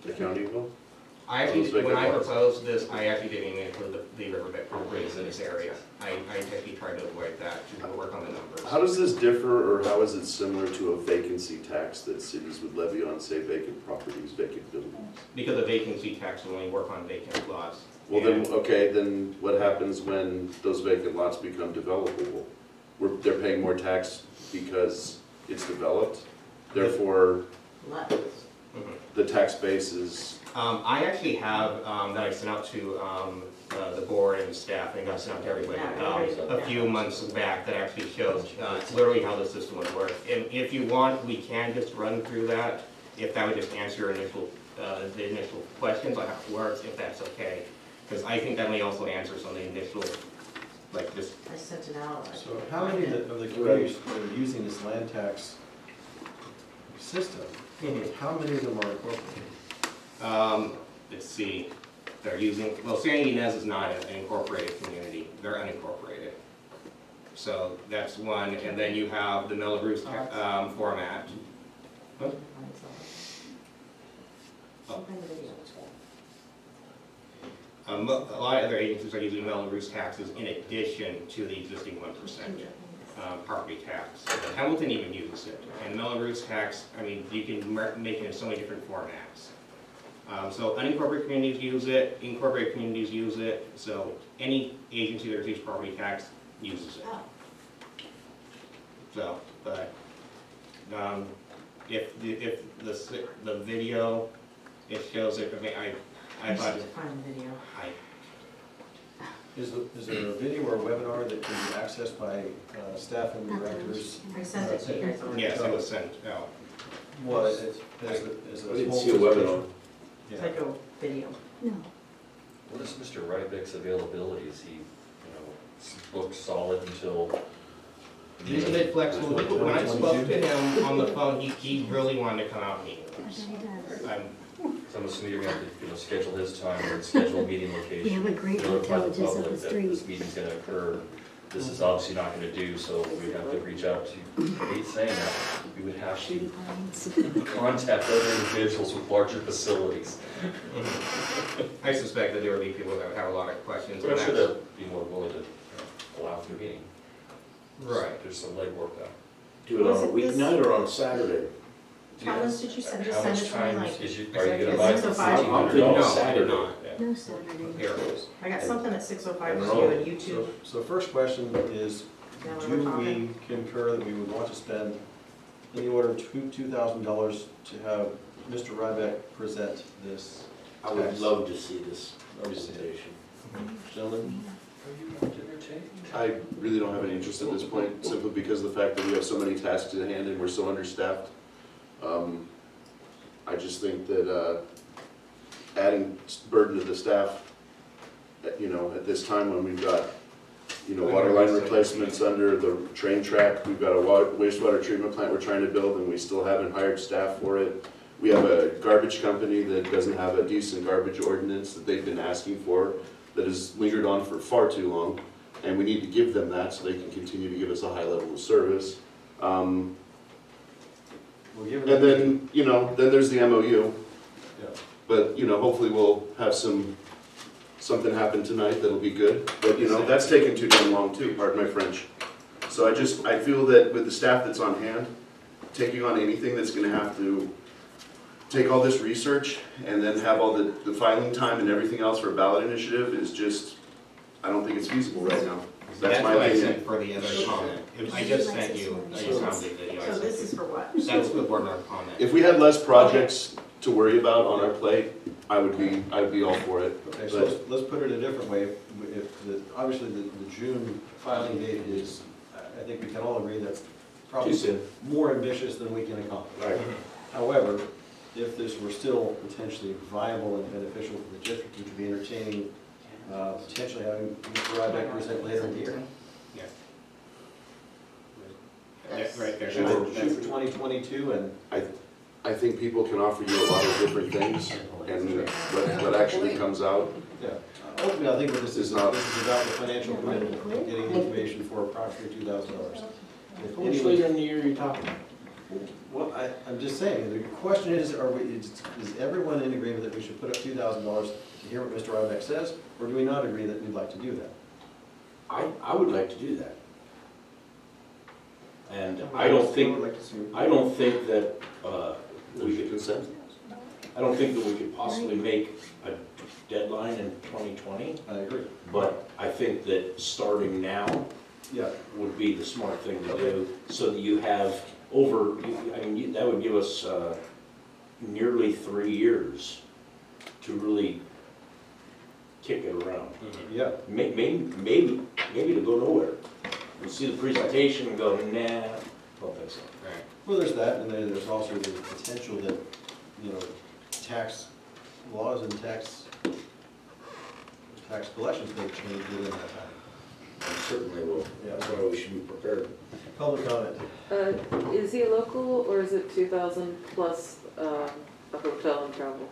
the county will? I actually, when I proposed this, I actually didn't even include the riverbed properties in this area. I actually tried to avoid that to work on the numbers. How does this differ, or how is it similar to a vacancy tax that cities would levy on, say, vacant properties, vacant buildings? Because the vacancy tax will only work on vacant lots. Well then, okay, then what happens when those vacant lots become developable? They're paying more tax because it's developed, therefore the tax base is... I actually have, that I sent out to the board and staff, and got sent out to everybody a few months back, that actually shows literally how the system would work. And if you want, we can just run through that, if that would just answer your initial, the initial questions on how it works, if that's okay. Because I think that may also answer some of the initial, like this. I sent it out. So how many of the communities that are using this land tax system, how many of them are incorporated? Let's see, they're using, well, San Ynez is not an incorporated community, they're unincorporated. So that's one, and then you have the Melrose format. Huh? A lot of other agencies are using Melrose taxes in addition to the existing 1% property tax. Hamilton even uses it, and Melrose tax, I mean, you can make it in so many different formats. So unincorporated communities use it, incorporated communities use it, so any agency that receives property tax uses it. So, but if the video, it shows it, I mean, I thought it, Find the video. Is there a video or a webinar that can be accessed by staff and directors? I sent it to you guys already. yes, it was sent out. What, as a I didn't small see a webinar. It's like a video. No. What is Mr. Rybeck's availability? Is he, booked solid until? He's a bit flexible. When I spoke to him on the phone, he really wanted to come out and meet with us. So I'm assuming you're gonna have to, schedule his time or schedule a meeting location. We have a great Notify hotel the just up public the that street. this meeting's gonna occur. This is obviously not gonna do, so we have to reach out to, I hate saying that, we would have Shady to Pines. contact other individuals with larger facilities. I suspect that there will be people that would have a lot of questions. But and I'm sure that's- they'll be more willing to allow for the meeting. Right. There's some legwork though. Do it on a weeknight or on a Saturday? Thomas, did you send, just How send much it to me time like, is you, I are said you gonna yes, buy? it's a five. I'm No, thinking I did Saturday. not. No Saturday. Here it is. I got something at 6:05 I for know. you and YouTube. So first question is, Yeah, do we're talking. we concur that we would want to spend in the order of $2,000 to have Mr. Rybeck present this? I would tax? love to see this Love to see it. presentation. Gentlemen? Are you not entertained? I really don't have any interest at this point, simply because of the fact that we have so many tasks at hand and we're so understaffed. I just think that adding burden to the staff, at this time when we've got, water line replacements under the train track, we've got a wastewater treatment plant we're trying to build and we still haven't hired staff for it. We have a garbage company that doesn't have a decent garbage ordinance that they've been asking for, that has lingered on for far too long, and we need to give them that so they can continue to give us a high level of service. We'll give it. And then, then there's the MOU, Yeah. but, hopefully we'll have something happen tonight that'll be good, but, that's taken too damn long too, pardon my French. So I feel that with the staff that's on hand, taking on anything that's gonna have to take all this research and then have all the filing time and everything else for a ballot initiative is just, I don't think it's feasible right now. That's my what I opinion. sent for the other comment. I just sent you, I just found the video. I So sent this you. is for what? That's the board member comment. If we had less projects to worry about on our plate, I'd be all for it. Okay, so let's put it a different way. Obviously, the June filing date is, I think we can all agree that's probably Too soon. more ambitious than we can accomplish. Right. However, if this were still potentially viable and beneficial for the district, we could be entertaining potentially having Mr. Rybeck present later in the year. Yeah. Right there. Shoot for 2022 and I think people can offer you a lot of different things, and what actually comes out, yeah. Ultimately, I think what this Is is not- this is about the financial commitment, getting the information for approximately $2,000. If How much anyone- later in the year are you talking? Well, I'm just saying, the question is, is everyone in agreement that we should put up $2,000 to hear what Mr. Ryback says, or do we not agree that we'd like to do that? I would like to do that. And I don't think that, we could consent. I don't think that we could possibly make a deadline in 2020, I agree. but I think that starting now Yeah. would be the smart thing to do, so that you have that would give us nearly 3 years to really kick it around. Yeah. Maybe to go nowhere. You see the presentation and go, nah, don't think so. Well, there's that, and then there's also the potential that, tax laws and tax collections may change within that time. Certainly will. Yeah. That's why we should be prepared. Public comment. Is he local or is it 2,000 plus a hotel and travel?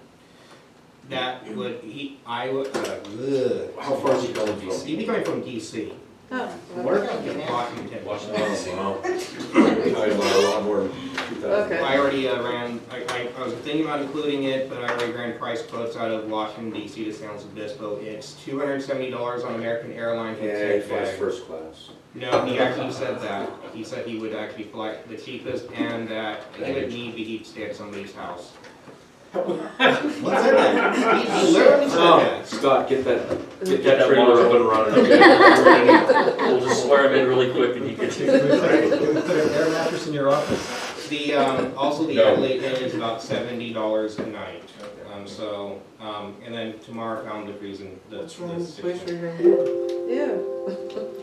That would, I would, How far is he going from? he'd be coming from DC. Oh, Where? Washington. Washington. Wow. Talking about a lot more than 2,000. Okay. I already ran, I was thinking about including it, but I already ran price quotes out of Washington DC to San Luis Obispo. It's $270 on American Airlines. with Yeah, he jet flies bag. first class. No, he actually said that. He said he would actually fly the cheapest and that he would need to he'd stay at somebody's house. What said that? He literally said that. Scott, get that Get that trailer water up and running. We'll just swear him in really quick and he gets Can we put an air mattress in your office? The, also the No. late in is about $70 a night. And then tomorrow found the reason that. What's wrong with the place this- where you're gonna Yeah.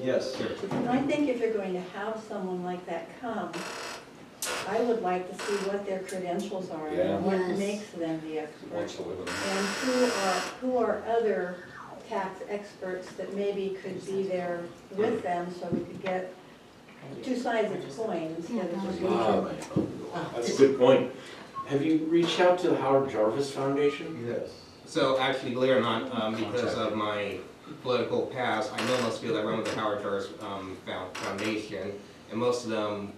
Yes. And I think if you're going to have someone like that come, I would like to see what their credentials are Yeah. and what Yes. makes them the expert. wants to live with him. And who are other tax experts that maybe could be there with them so we could get two sides of the coin instead of just one. That's a good point. Have you reached out to the Howard Jarvis Foundation? Yes. So actually, believe it or not, because of my political past, I know most people that run with the Howard Jarvis Foundation, and most of them,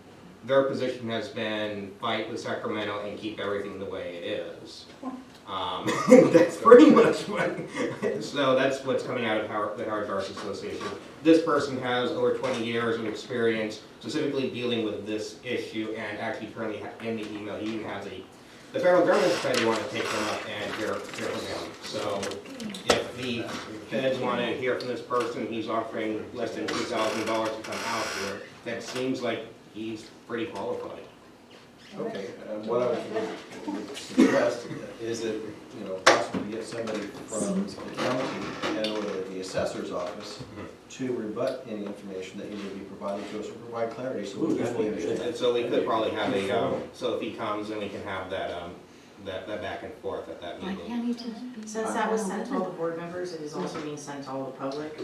their position has been fight with Sacramento and keep everything the way it is. That's pretty much what, so that's what's coming out of the Howard Jarvis Association. This person has over 20 years of experience specifically dealing with this issue, and actually currently in the email, he even has the federal government said they want to take them up and hear from them. So if the feds want to hear from this person, he's offering less than $2,000 to come out here. That seems like he's pretty qualified. Okay, what I would suggest is that, possibly get somebody from the county and or the assessor's office to rebut any information that you may be providing to us or provide clarity so we can fully understand. And so we could probably have a, so if he comes, then we can have that, that back and forth at that Why meeting. can't he just be? Since that was sent to all the board members, it is also being sent to all the public.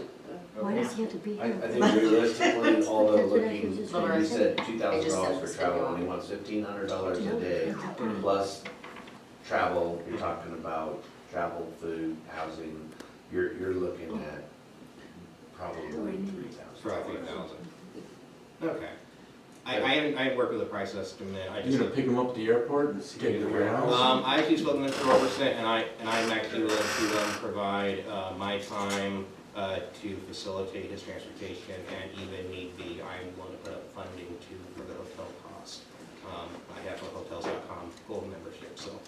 Why does he have to be I here? think realistically, although looking, Just you said I just $2,000 for said travel, so. and he wants $1,500 a day, plus travel, you're talking about travel, food, housing, you're looking at probably For $3,000. 3,000. Okay. I haven't worked with a price estimate. I You're just. gonna pick him up at the airport and take him to your house? I actually spoke to Mr. Robertson, and I'm actually willing to provide my time to facilitate his transportation, and even need be, I'm willing to put up funding for the hotel cost. I have a hotels.com gold membership, so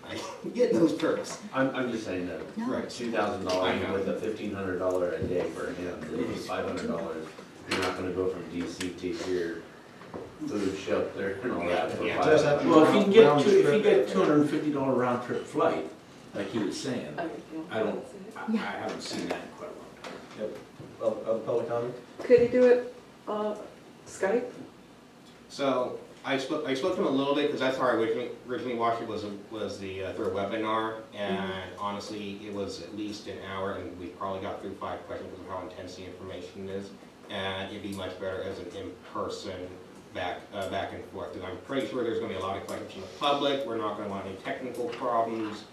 I get those perks. I'm just saying that No. Right. $2,000 with a $1,500 a day for him, $500, you're not gonna go from DC to here, food, shelter, and all that for Yeah. Does have to be Well, if you can get, round if you trip. get $250 round trip flight, like he was saying, Okay, I don't, I Yeah. haven't seen that in quite a long time. Yep. Other public comment? Could he do it Skype? So I spoke to him a little bit, because that's how I originally watched it, was through a webinar, and honestly, it was at least an hour, and we probably got through 5 questions because of how intense the information is, and it'd be much better as an in-person back and forth, because I'm pretty sure there's going to be a lot of questions from the public, we're not going to want any technical problems,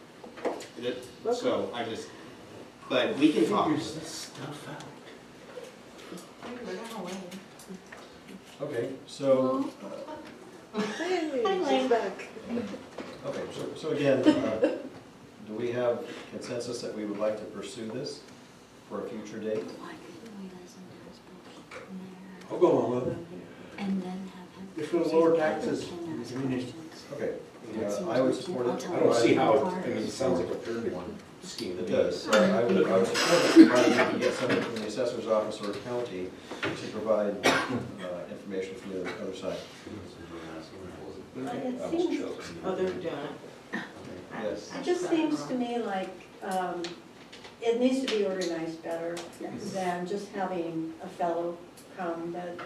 so but we can talk. Figures this stuff out. Okay, so, Hey, Hi, Lynn. she's back. Okay, so again, do we have consensus that we would like to pursue this for a future date? I'll go on with it. And then have him. If it was lower taxes, Can ask I mean, questions. Okay, I would support it. I don't see how, I mean, it sounds like a fair one scheme to It me. does. So I would support it, provided we can get somebody from the assessor's office or county to provide information from the other side. It seems, Oh, they're doing it. Yes. it just seems to me like it needs to be organized better than just having a fellow come that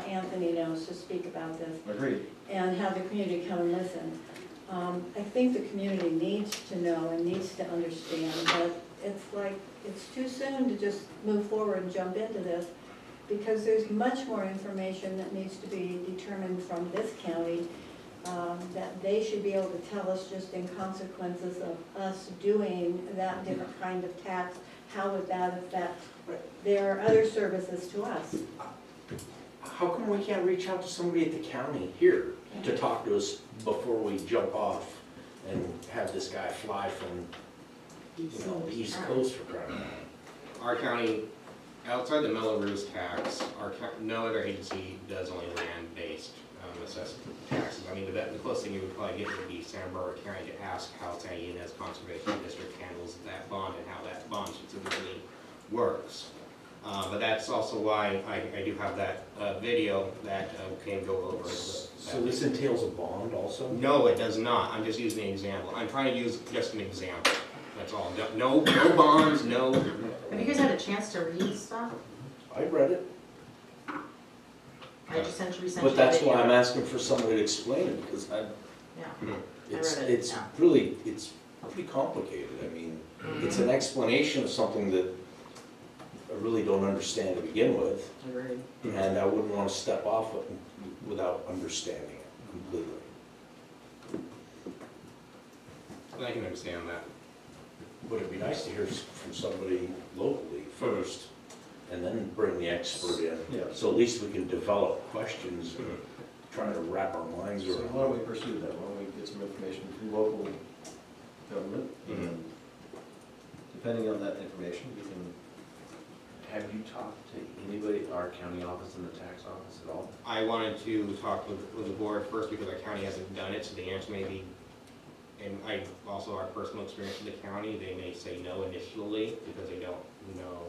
Anthony knows to speak about this Agreed. and have the community come and listen. I think the community needs to know and needs to understand, but it's like, it's too soon to just move forward and jump into this, because there's much more information that needs to be determined from this county, that they should be able to tell us just in consequences of us doing that different kind of tax, how would that affect their other services to us? How come we can't reach out to somebody at the county here to talk to us before we jump off and have this guy fly from, the East Coast for crying out loud? Our county, outside the Melrose tax, no other agency does only land-based assessment taxes. I mean, the closest thing you would probably get would be Santa Barbara County to ask how Santa Ynez Conservation District handles that bond and how that bond specifically works. But that's also why I do have that video that can go over. So this entails a bond also? No, it does not. I'm just using an example. I'm trying to use just an example. That's all. No bonds, no. Have you guys had a chance to read stuff? I read it, I just sent you but that's why I'm video. asking for somebody to explain it, because Yeah. it's, read it, it's yeah. really, it's pretty complicated. I mean, it's an explanation of something that I really don't understand to begin with, Agreed. and I wouldn't want to step off it without understanding it completely. I can understand that. But it'd be nice to hear from somebody locally first, and then bring the expert in. Yeah. So at least we can develop questions and try to wrap our minds So around. why don't we pursue that? Why don't we get some information from local government? And depending on that information, we can, Have you talked to anybody, our county office and the tax office at all? I wanted to talk with the board first because our county hasn't done it, so the answer may be, and I also, our personal experience with the county, they may say no initially because they don't know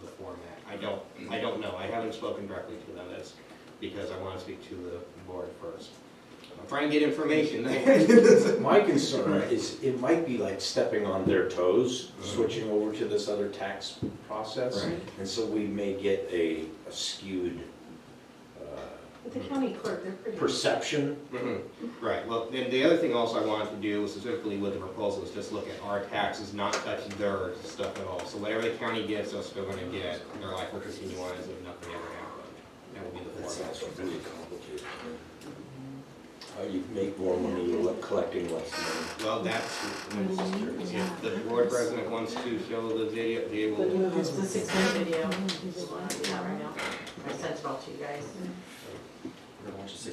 the format. I don't know. I haven't spoken directly to them. That's because I want to speak to the board first. I'm trying to get information. My concern is it might be like stepping on their toes, switching over to this other tax process. Right. And so we may get a skewed But the county clerk, they're pretty. perception. Right, well, then the other thing also I wanted to do specifically with the proposal is just look at our taxes, not touch their stuff at all. So whatever the county gives us, they're gonna get, their life will continue on as if nothing ever happened. That would be the That format. sounds really complicated. How you make more money, you're collecting less money. Well, if the board president wants to show the video, they will. It's the 6-minute video. Yeah, right now. I sent it all to you guys.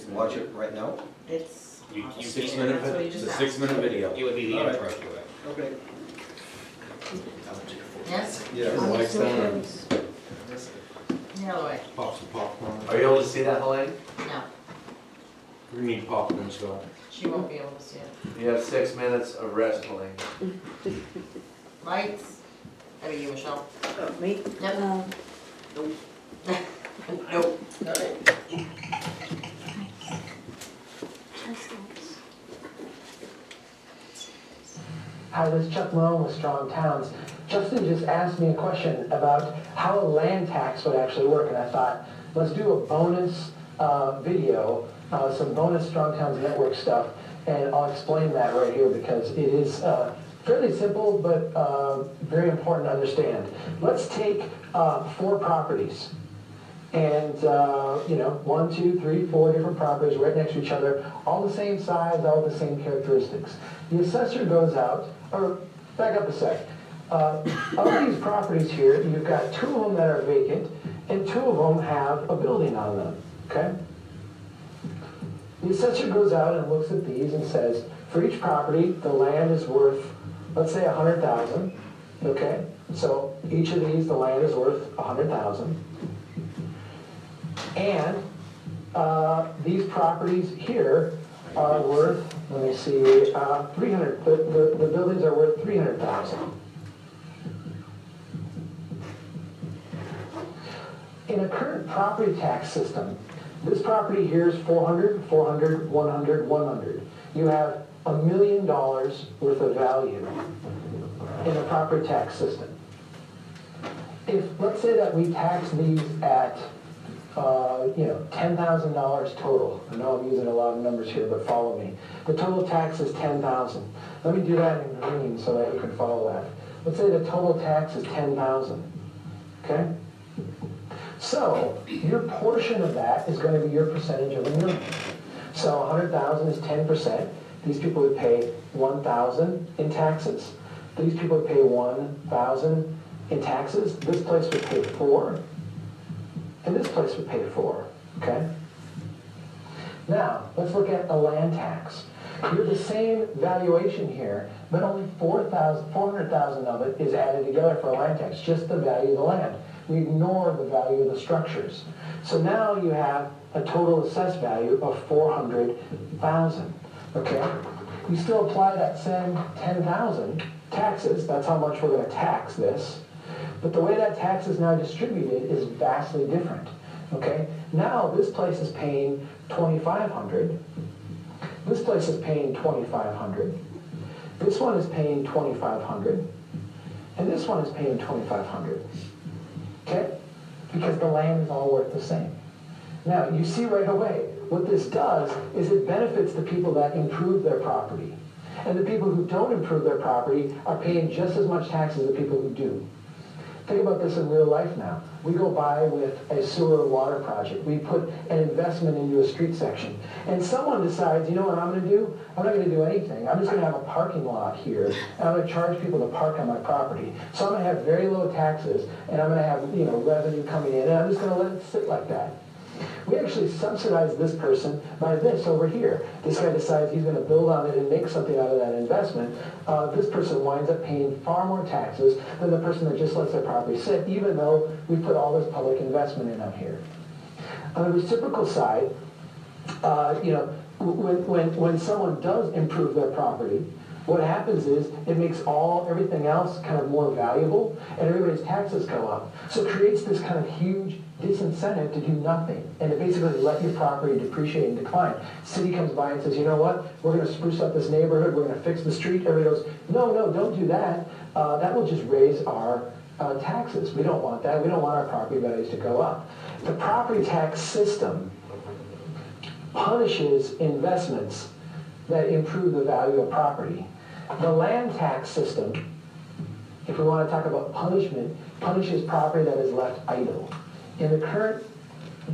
watch it right now. It's. You- you- 6 minute, That's what you it's just a asked. 6 minute video. It would be the All right. intro to it. Okay. Yes? Yeah. Lights down. The other way. Pop some popcorn. Are you able to see that, Helene? No, We need popcorn, so. she won't be able to see it. You have 6 minutes of rest, Helene. Lights? That be you, Michelle? Oh, me? Yep. Nope. Nope. Hi, this is Chuck Malone with Strong Towns. Justin just asked me a question about how a land tax would actually work, and I thought, let's do a bonus video, some bonus Strong Towns Network stuff, and I'll explain that right here because it is fairly simple, but very important to understand. Let's take 4 properties. And, 1, 2, 3, 4 different properties right next to each other, all the same size, all the same characteristics. The assessor goes out, or back up a sec. Of these properties here, you've got 2 of them that are vacant, and 2 of them have a building on them, okay? The assessor goes out and looks at these and says, for each property, the land is worth, let's say 100,000, okay? So each of these, the land is worth 100,000. And these properties here are worth, let me see, 300, the buildings are worth 300,000. In a current property tax system, this property here is 400, 400, 100, 100. You have $1 million worth of value in a property tax system. If, let's say that we tax these at, $10,000 total. I know I'm using a lot of numbers here, but follow me. The total tax is $10,000. Let me do that in green so that you can follow that. Let's say the total tax is $10,000, okay? So your portion of that is going to be your percentage of $1 million. So 100,000 is 10%. These people would pay 1,000 in taxes. These people would pay 1,000 in taxes. This place would pay 4, and this place would pay 4. Okay. Now let's look at a land tax. You have the same valuation here, but only 400,000 of it is added together for a land tax. Just the value of the land. We ignore the value of the structures. So now you have a total assessed value of 400,000. Okay? You still apply that same 10,000 taxes. That's how much we're going to tax this. But the way that tax is now distributed is vastly different. Okay? Now this place is paying 2,500. This place is paying 2,500. This one is paying 2,500. And this one is paying 2,500. Okay? Because the land is all worth the same. Now, you see right away, what this does is it benefits the people that improve their property. And the people who don't improve their property are paying just as much tax as the people who do. Think about this in real life now. We go by with a sewer or water project. We put an investment into a street section. And someone decides, you know what I'm going to do? I'm not going to do anything. I'm just going to have a parking lot here, and I'm going to charge people to park on my property. So I'm going to have very low taxes, and I'm going to have revenue coming in, and I'm just going to let it sit like that. We actually subsidize this person by this over here. This guy decides he's going to build on it and make something out of that investment. This person winds up paying far more taxes than the person that just lets their property sit, even though we put all this public investment in out here. On the reciprocal side, when someone does improve their property, what happens is it makes everything else kind of more valuable, and everybody's taxes go up. So it creates this kind of huge disincentive to do nothing, and to basically let your property depreciate and decline. City comes by and says, you know what, we're going to spruce up this neighborhood, we're going to fix the street. Everybody goes, no, don't do that. That will just raise our taxes. We don't want that. We don't want our property values to go up. The property tax system punishes investments that improve the value of property. The land tax system, if we want to talk about punishment, punishes property that is left idle. In the current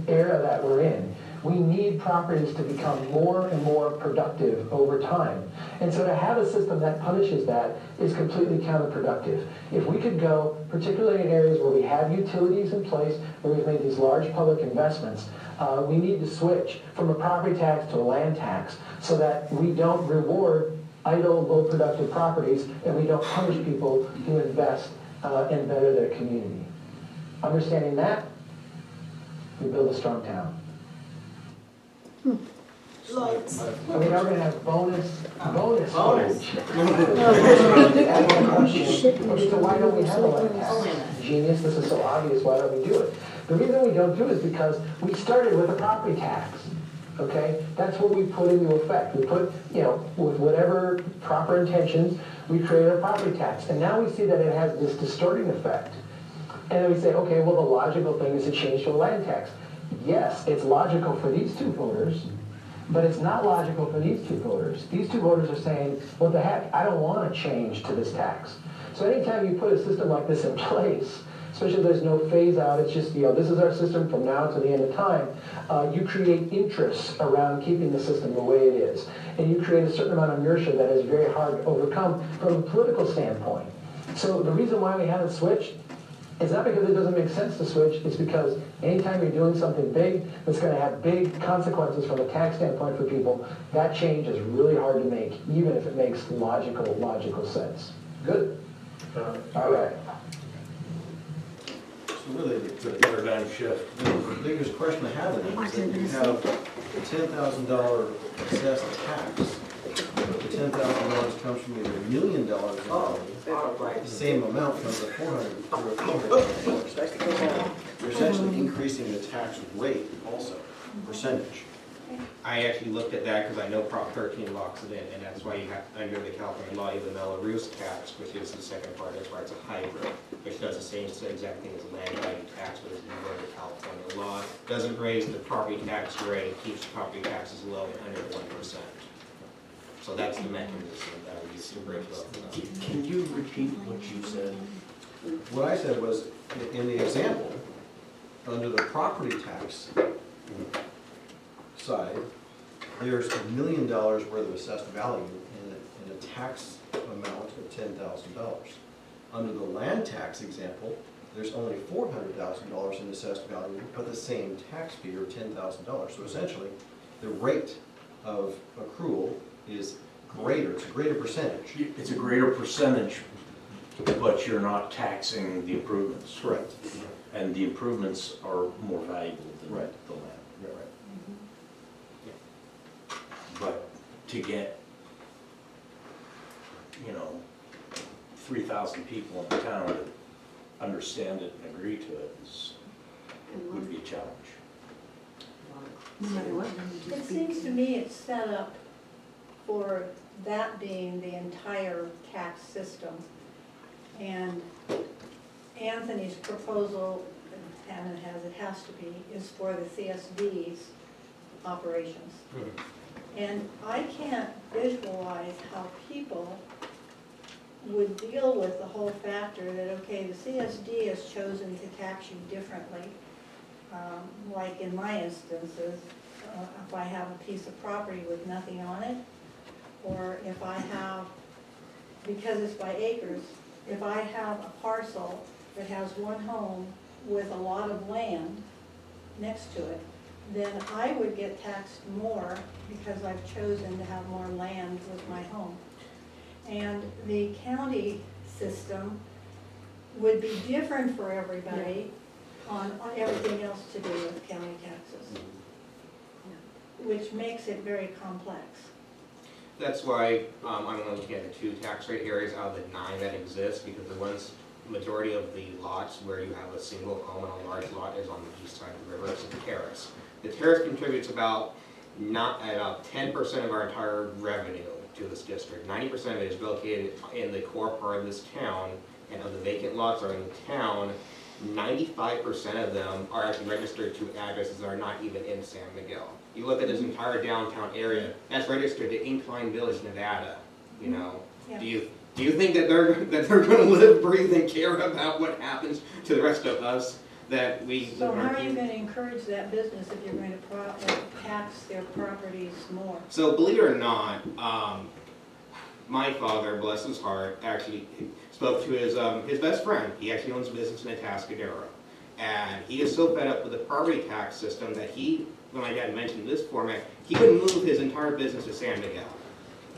era that we're in, we need properties to become more and more productive over time. And so to have a system that punishes that is completely counterproductive. If we could go, particularly in areas where we have utilities in place, where we've made these large public investments, we need to switch from a property tax to a land tax so that we don't reward idle, low productive properties, and we don't punish people who invest and better their community. Understanding that, we build a strong town. Lots. Okay, now we're going to have bonus Bonus. footage. Okay, so why don't we have a land tax? Genius, this is so obvious, why don't we do it? The reason we don't do it is because we started with a property tax. Okay, that's what we put into effect. We put, with whatever proper intentions, we created a property tax. And now we see that it has this distorting effect. And then we say, okay, well, the logical thing is to change to a land tax. Yes, it's logical for these two voters, but it's not logical for these two voters. These two voters are saying, what the heck, I don't want to change to this tax. So anytime you put a system like this in place, especially if there's no phase out, it's just, this is our system from now to the end of time, you create interests around keeping the system the way it is. And you create a certain amount of inertia that is very hard to overcome from a political standpoint. So the reason why we haven't switched It's not because it doesn't make sense to switch, it's because anytime you're doing something big that's gonna have big consequences from a tax standpoint for people, that change is really hard to make, even if it makes logical sense. Good? All right. So really, The paradigm shift. the biggest question I have in it is that you have a $10,000 assessed tax. The $10,000 comes from either $1 million in value, the same amount comes to $400,000. You're essentially increasing the tax rate also, percentage. I actually looked at that because I know Prop 13 locks it in, and that's why you have, under the California law, you have the Mello-Roos tax, which is the second part, that's why it's a hybrid, which does the same exact thing as a land value tax, but it's under the California law. Doesn't raise the property tax rate, keeps property taxes low and under 1%. So that's the mechanism that we use to break it up. Can you repeat what you said? What I said was, in the example, under the property tax side, there's $1 million worth of assessed value in a tax amount of $10,000. Under the land tax example, there's only $400,000 in assessed value, but the same tax figure of $10,000. So essentially, the rate of accrual is greater, it's a greater percentage. It's a greater percentage, but you're not taxing the improvements. Correct. And the improvements are more valuable than the land. Yeah, right. But to get, 3,000 people in the town to understand it and agree to it would be a challenge. No matter what. It seems to me it's set up for that being the entire tax system. And Anthony's proposal, and it has to be, is for the CSD's operations. And I can't visualize how people would deal with the whole factor that, okay, the CSD has chosen to tax you differently. Like in my instances, if I have a piece of property with nothing on it, or if I have, because it's by acres, if I have a parcel that has one home with a lot of land next to it, then I would get taxed more because I've chosen to have more land with my home. And the county system would be different for everybody on everything else to do with county taxes, which makes it very complex. That's why I'm only looking at the 2 tax rate areas out of the 9 that exist, because the majority of the lots where you have a single home on a large lot is on the east side of the river. It's a terrace. The terrace contributes about 10% of our entire revenue to this district. 90% of it is located in the core part of this town, and of the vacant lots are in the town. 95% of them are actually registered to addresses that are not even in San Miguel. You look at this entire downtown area, that's registered to Incline Village, Nevada. Yeah. Do you think that they're going to live, breathe, and care about what happens to the rest of us that we? So how are you going to encourage that business if you're going to tax their properties more? So believe it or not, my father, bless his heart, actually spoke to his best friend. He actually owns a business in Atascadero. And he is so fed up with the property tax system that when my dad mentioned this format, he would move his entire business to San Miguel.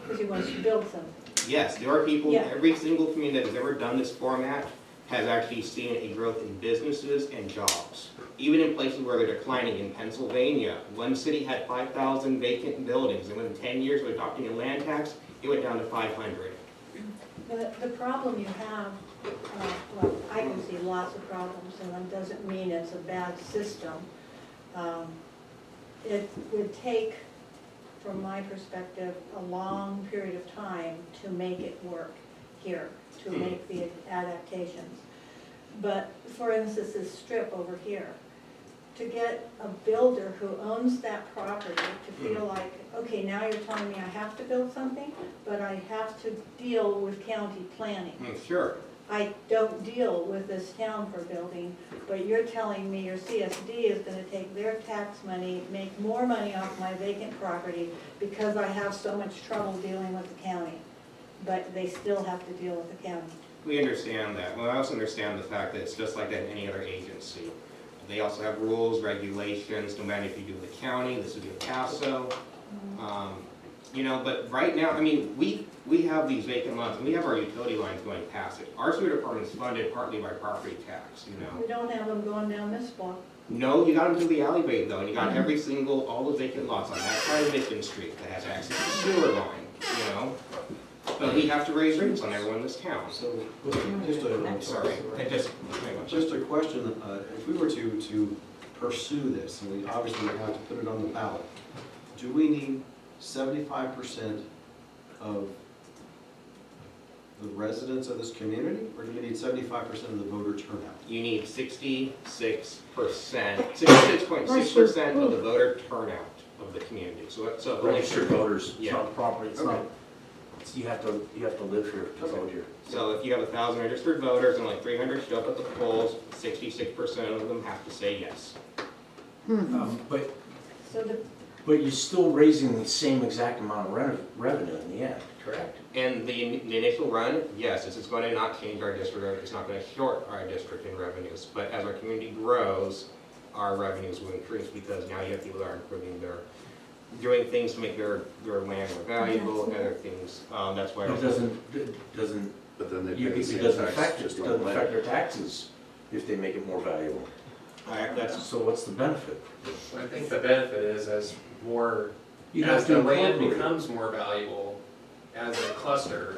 Because he wants to build something. Yes, there are people, Yeah. every single community that has ever done this format has actually seen a growth in businesses and jobs. Even in places where they're declining. In Pennsylvania, one city had 5,000 vacant buildings, and within 10 years of adopting a land tax, it went down to 500. The problem you have, well, I can see lots of problems, and that doesn't mean it's a bad system. It would take, from my perspective, a long period of time to make it work here, to make the adaptations. But for instance, this strip over here, to get a builder who owns that property to feel like, okay, now you're telling me I have to build something, but I have to deal with county planning. Sure. I don't deal with this town for building, but you're telling me your CSD is gonna take their tax money, make more money off my vacant property because I have so much trouble dealing with the county. but they still have to deal with the county. We understand that. Well, I also understand the fact that it's just like that in any other agency. They also have rules, regulations, no matter if you do the county, this would be El Paso. You know, but right now, I mean, we have these vacant lots, and we have our utility lines going past it. Our sewer department is funded partly by property tax, you know. We don't have them going down this block. No, you got them to the alleyway though, and you got every single, all the vacant lots on that side of Mission Street that has access to sewer line, you know? But we have to raise rates on everyone in this town. So, just a, Sorry, just a question, if we were to pursue this, and we obviously have to put it on the ballot, do we need 75% of the residents of this community, or do we need 75% of the voter turnout? You need 66%, 66.6% of the voter turnout of the community. So Registered voters. Yeah. It's not property, it's not, you have to live here to vote here. So if you have 1,000 registered voters and like 300 show up at the polls, 66% of them have to say yes. But So the, you're still raising the same exact amount of revenue in the end, correct? And the initial run, yes, this is going to not change our district, it's not going to short our district in revenues. But as our community grows, our revenues will increase because now you have people that are improving doing things to make their land more valuable, other things. That's why. It doesn't, But then they it pay the same doesn't tax affect, just it on doesn't land. affect their taxes if they make it more valuable. That's So what's the benefit? I think the benefit is as more, You as have to the land incorporate. becomes more valuable as a cluster,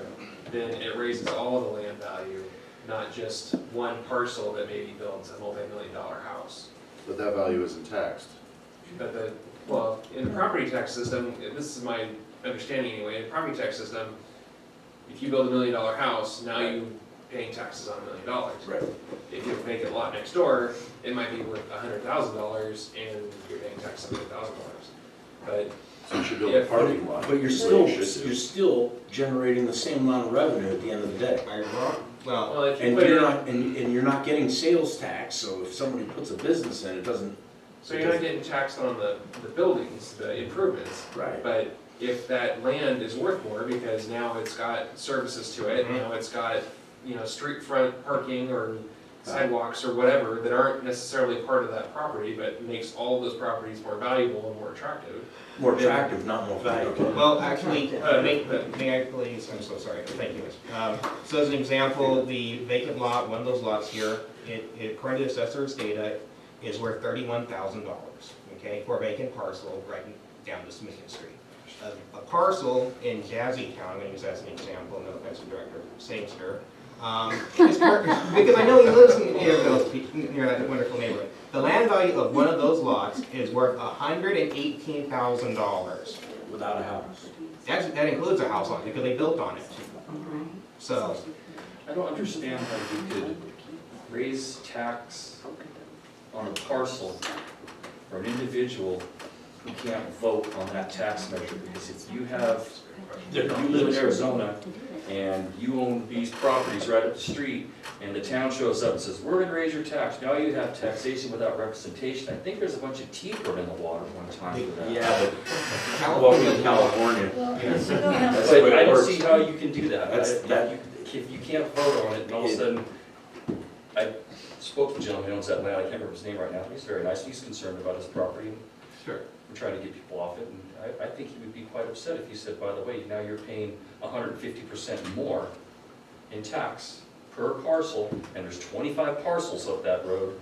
then it raises all the land value, not just one parcel that maybe builds a multi-million-dollar house. But that value isn't taxed. But well, in the property tax system, this is my understanding anyway, in the property tax system, if you build $1 million house, now you're paying taxes on $1 million. Right. If you make a lot next door, it might be worth $100,000 and you're paying taxes on $100,000. But So you should build a parking lot. But you're still generating the same amount of revenue at the end of the day. well, if you And put you're in, not, and you're not getting sales tax, so if somebody puts a business in, it doesn't. so you're not getting taxed on the buildings, the improvements. Right. But if that land is worth more because now it's got services to it, now it's got, you know, street front parking or sidewalks or whatever that aren't necessarily part of that property, but makes all of those properties more valuable and more attractive. More attractive, not more valuable. well, actually, may I please, I'm so sorry, thank you. So as an example, the vacant lot, one of those lots here, according to the assessor's data, is worth $31,000, okay, for a vacant parcel right down this Mission Street. A parcel in Jazzy Town, I'm going to use that as an example, no offense to Director Sangster, because I know he lives near that wonderful neighborhood. The land value of one of those lots is worth $118,000. Without a house. That includes a house on it because they built on it. So, I don't understand how you could raise tax on a parcel for an individual who can't vote on that tax measure, because if you live in Arizona and you own these properties right up the street, and the town shows up and says, we're gonna raise your tax, now you have taxation without representation. I think there's a bunch of teeth put in the water one time for that. Yeah, but welcome to California. well, you still have That's to, the way But it I don't works. see how you can do that. That- If you can't vote on it, and all of a sudden, I spoke to the gentleman who owns that land, I can't remember his name right now, he's very nice, he's concerned about his property. sure. We're trying to get people off it, and I think he would be quite upset if you said, by the way, now you're paying 150% more in tax per parcel, and there's 25 parcels up that road.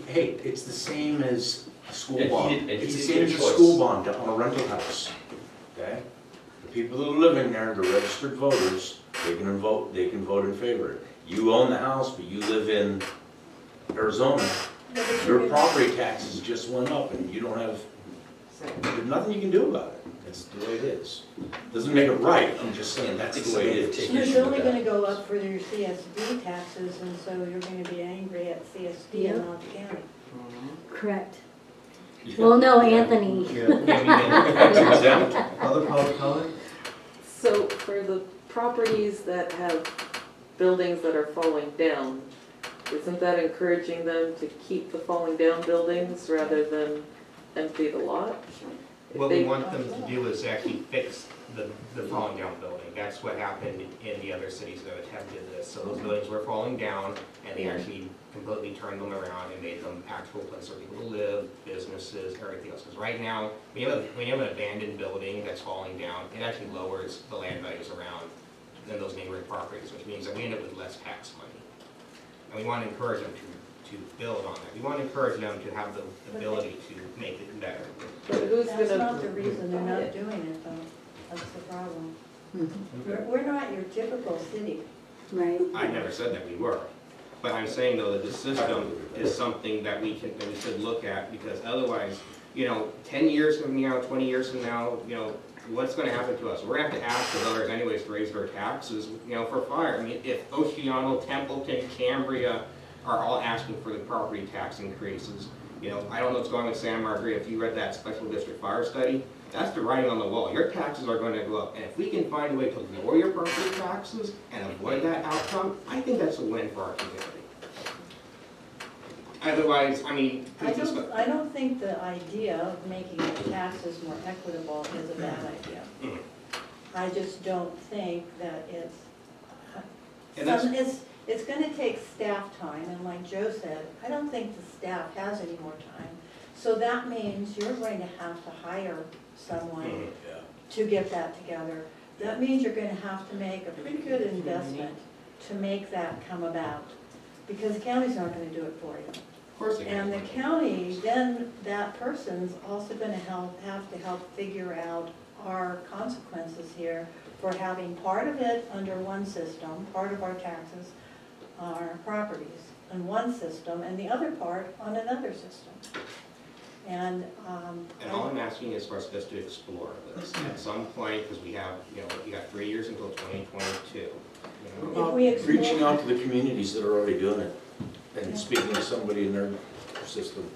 Hey, it's the same as a school And he bond. didn't- and he It's the didn't same get as a a choice. school bond on a rental house, okay? The people that are living there, the registered voters, they can vote in favor. You own the house, but you live in Arizona, your property taxes just went up and you don't have, there's nothing you can do about it. That's the way it is. Doesn't make it right, I'm just saying that's the way it is. it's only gonna go up for your CSD taxes, and so you're gonna be angry at CSD and not the county. Correct. Well, no, Anthony. That's exempt. Other public comment? So for the properties that have buildings that are falling down, isn't that encouraging them to keep the falling down buildings rather than empty the lot? What we want them to do is actually fix the falling down building. That's what happened in the other cities that attempted this. So those buildings were falling down, and they actually completely turned them around and made them actual places for people to live, businesses, everything else. Because right now, when you have an abandoned building that's falling down, it actually lowers the land values around than those neighboring properties, which means that we end up with less tax money. And we want to encourage them to build on that. We want to encourage them to have the ability to make it better. But who's That's gonna? not the reason they're not doing it, though. That's the problem. We're not your typical city. Right. I never said that we were. But I'm saying though that the system is something that we should look at, because otherwise, 10 years from now, 20 years from now, what's gonna happen to us? We're gonna have to ask the voters anyways to raise their taxes, for fire. I mean, if Oceano, Templeton, Cambria are all asking for the property tax increases, I don't know what's going on with Santa Margarita. If you read that special district fire study, that's the writing on the wall. Your taxes are going to go up. And if we can find a way to lower your property taxes and avoid that outcome, I think that's a win for our community. Otherwise, I mean, I don't think the idea of making the taxes more equitable is a bad idea. Mhm. I just don't think that And that's- it's gonna take staff time, and like Joe said, I don't think the staff has any more time. So that means you're going to have to hire someone to get that together. That means you're gonna have to make a pretty good investment to make that come about, because the county's not gonna do it for you. Of course they And can. the county, then that person's also gonna have to help figure out our consequences here for having part of it under one system, part of our taxes, our properties in one system, and the other part on another system. And, And all I'm asking is for us just to explore this at some point, because we have, you got 3 years until 2022. if we explore. Reaching out to the communities that are already doing it and speaking to somebody in their system.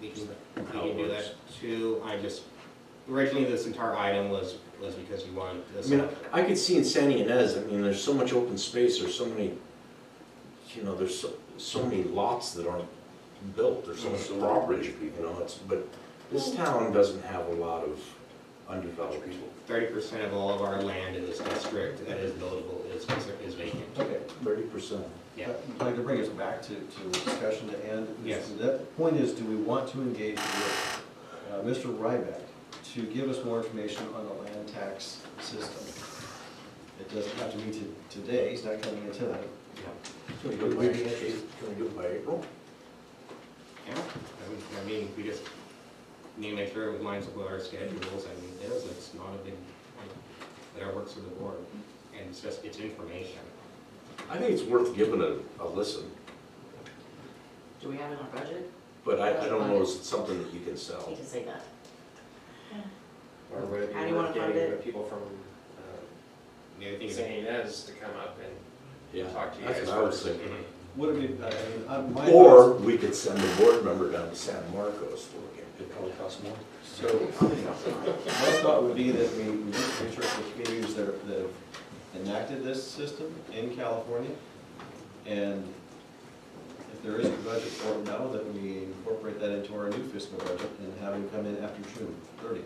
We can do that too. Originally this entire item was because you wanted I this. mean, I could see in San Ynez, there's so much open space, there's so many, there's so many lots that aren't built, there's so much property, but this town doesn't have a lot of undeveloped people. 30% of all of our land in this district that is buildable is vacant. Okay, 30%. Yeah. I'd like to bring us back to discussion to end. Yes. The point is, do we want to engage with Mr. Ryback to give us more information on the land tax system? It doesn't have to be today, he's not coming in tonight. Can we do it by April? Yeah, I mean, we just need to make sure it lines up with our schedules, and it's not a big, that our works for the board, and it's information. I think it's worth giving a listen, Do we have it in our budget? but I don't know, is it something that you can I sell? hate to say that. Or would it How do be you wanna worth fund getting it? the people from The other thing is, St. Inez to come up and Yeah, talk to you that's guys what I was first? thinking. Would it be, my Or we could send a board member down to San Marcos to look at it. It'd probably cost more. So, my thought would be that we just research the communities that have enacted this system in California, and if there is a budget for it now, that we incorporate that into our new fiscal budget and have them come in after June 30th.